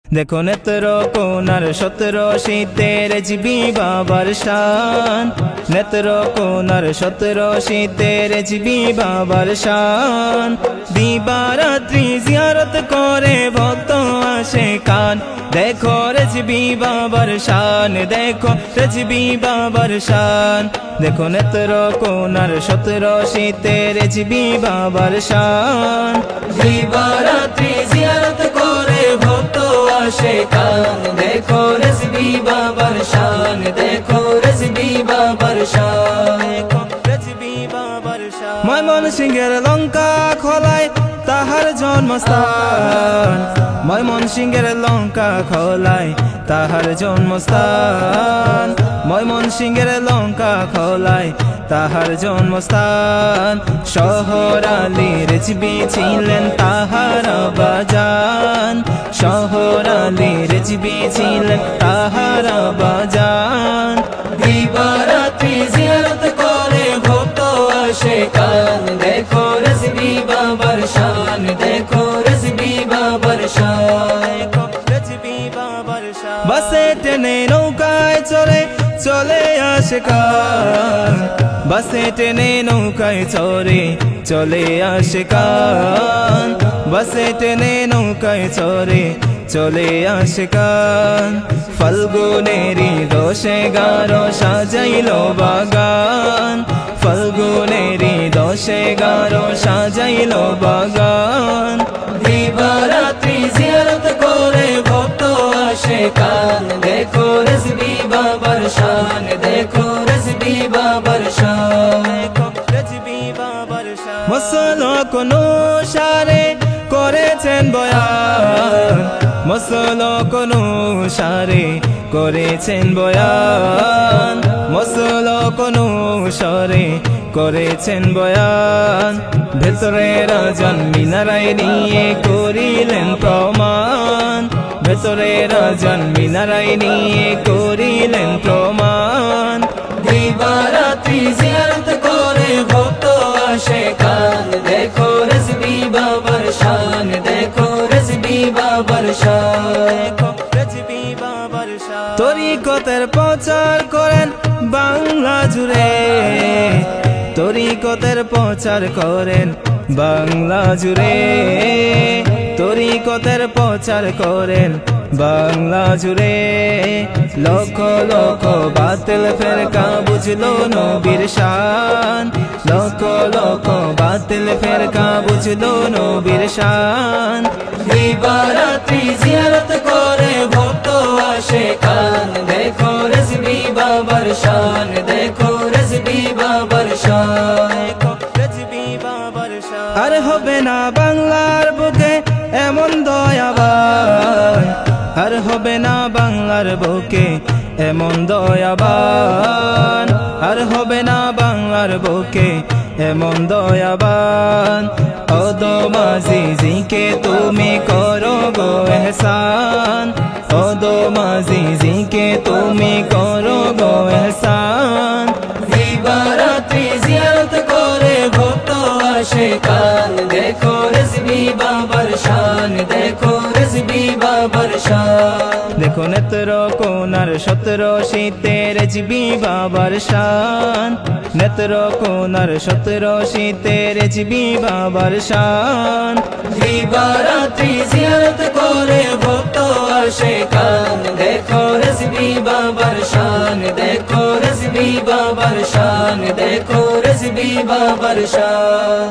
দেখো নেত্র কোনার 17 শীতের জিবি বাবার শান, নেত্র কোনার 17 শীতের জিবি বাবার শান। দিবারাত্রি জিয়ারত করে ভক্ত আসে কান, দেখো রেজবি বাবার শান, দেখো রেজবি বাবার শান। দেখো নেত্র কোনার 17 শীতের জিবি বাবার শান। দিবারাত্রি জিয়ারত করে ভক্ত আসে কান, দেখো রেজবি বাবার শান, দেখো রেজবি বাবার শান, দেখো রেজবি বাবার শান। ময়মনসিংহের লঙ্কা খোলায় তাহার জন্মস্থান, ময়মনসিংহের লঙ্কা খোলায় তাহার জন্মস্থান, ময়মনসিংহের লঙ্কা খোলায় তাহার জন্মস্থান। শহর আলী রেজবি ছিলেন তাহার বাজান, শহর আলী রেজবি ছিলেন তাহার বাজান। দিবারাত্রি জিয়ারত করে ভক্ত আসে কান, দেখো রেজবি বাবার শান, দেখো রেজবি বাবার শান, দেখো রেজবি বাবার শান। বাসে ট্রেনে নৌকায় চড়ে চলে আসে কান, বাসে ট্রেনে নৌকায় চড়ে চলে আসে কান, বাসে ট্রেনে নৌকায় চড়ে চলে আসে কান। ফাল্গুনেরি 10-11 সাজাইল বাগান, ফাল্গুনেরি 10-11 সাজাইল বাগান। দিবারাত্রি জিয়ারত করে ভক্ত আসে কান, দেখো রেজবি বাবার শান, দেখো রেজবি বাবার শান, দেখো রেজবি বাবার শান। মুসলক অনুসারে করেছেন বয়ান, মুসলক অনুসারে করেছেন বয়ান, মুসলক অনুসারে করেছেন বয়ান। ভেতরে রাজন মিনারায় নিয়ে করিলেন প্রমাণ, ভেতরে রাজন মিনারায় নিয়ে করিলেন প্রমাণ। দিবারাত্রি জিয়ারত করে ভক্ত আসে কান, দেখো রেজবি বাবার শান, দেখো রেজবি বাবার শান, দেখো রেজবি বাবার শান। তরিকতের প্রচার করেন বাংলা জুড়ে, তরিকতের প্রচার করেন বাংলা জুড়ে, তরিকতের প্রচার করেন বাংলা জুড়ে। লক্ষ লক্ষ বাতিল ফেরকা বুঝলো নবীর শান, লক্ষ লক্ষ বাতিল ফেরকা বুঝলো নবীর শান। দিবারাত্রি জিয়ারত করে ভক্ত আসে কান, দেখো রেজবি বাবার শান, দেখো রেজবি বাবার শান, দেখো রেজবি বাবার শান। আর হবে না বাংলার বুকে এমন দয়াবান, আর হবে না বাংলার বুকে এমন দয়াবান, আর হবে না বাংলার বুকে এমন দয়াবান। ওদমাজিজিকে তুমি করো গো এহসান, ওদমাজিজিকে তুমি করো গো এহসান। দিবারাত্রি জিয়ারত করে ভক্ত আসে কান, দেখো রেজবি বাবার শান, দেখো রেজবি বাবার শান। দেখো নেত্র কোনার 17 শীতের জিবি বাবার শান, নেত্র কোনার 17 শীতের জিবি বাবার শান। দিবারাত্রি জিয়ারত করে ভক্ত আসে কান, দেখো রেজবি বাবার শান, দেখো রেজবি বাবার শান, দেখো রেজবি বাবার শান।